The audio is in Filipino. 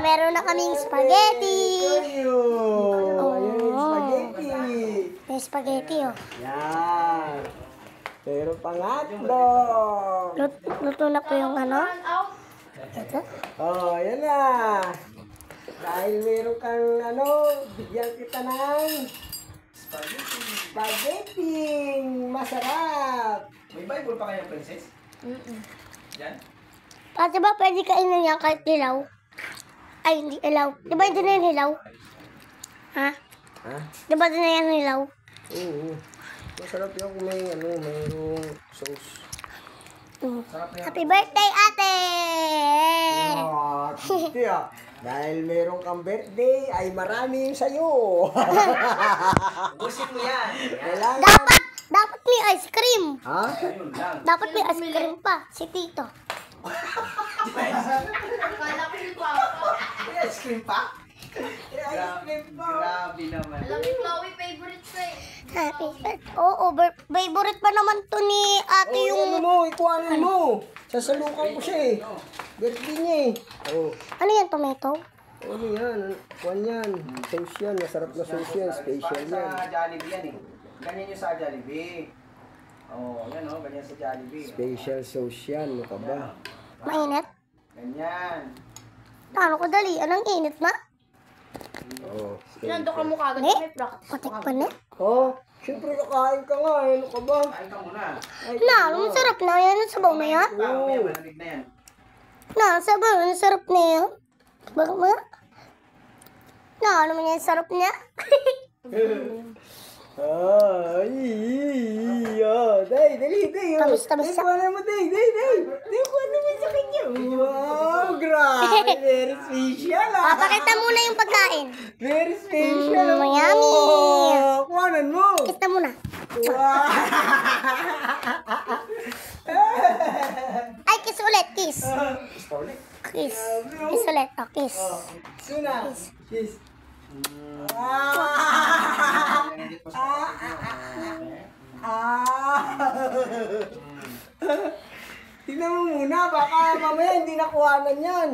meron na kaming spaghetti. Ayun yung spaghetti. May spaghetti, oh. Yan. Pero pangatlo. Luto na po yung ano. Ito. Oh, yan na. Dahil meron kang bigyan kita ng spaghetti. Masarap. May Bible pa kaya, princess? Yan? Kasi ba pwede kainin yan kahit hilaw? Ay, hindi hilaw. Di ba hindi na yan hilaw? Ha? Ha? Di ba din na yan hilaw? Oo. Masarap yung kung may mayroong sauce. Happy birthday, ate! Hindi Dahil meron kang birthday, ay maraming sayo. Ubusin mo yan. Kailangan... Dapat may ice cream. Ha? Ayun lang. Dapat may ice cream pa. Si Tito. May ice cream pa? Grabe naman. Alam ni Chloe, favorite ko eh. Happy birthday. Oo, favorite pa naman to ni ate Oh, yung... ano mo, ikuhanin mo. Sasalukan ko siya eh. Birthday niya eh. Oh. Ano yan, tomato? Ano yan? Kuhan yan. Sauce yan. Masarap na sauce yan. Special Sa yan. Jollibee yan eh. Ganyan yung sa Jollibee. Oh, yan oh, ganyan sa Jollibee. Special sauce yan. Ano ka ba? Mainit? Ganyan. Paano ko dali? Anong init na? Oh. Sinando ka mo kagad Ne? may practice. Patik pa na. Oh, siyempre kakain ka nga eh. Ano ka ba? Kain ka muna. Na, masarap na yan. Ang sabaw na yan. Mamaya, malamig na yan. Na, sabaw. Ang sarap na yan. Bakit mo? Na, ano man yan? Sarap niya. Ay, day, dali, day. Tamis-tamis siya. Kuha mo, day. Kuha naman sa kanya. Wow, grabe. Very special ah. Papakita muna yung pagkain. Very special. Yummy. Oh, kuhanan mo. Kita muna. Wow. Ay, kiss ulit. Kiss. Storlik. Kiss. Kiss ulit. Oh, kiss. Suna. Kiss. Tingnan mo muna, baka mamaya hindi nakuhanan yan.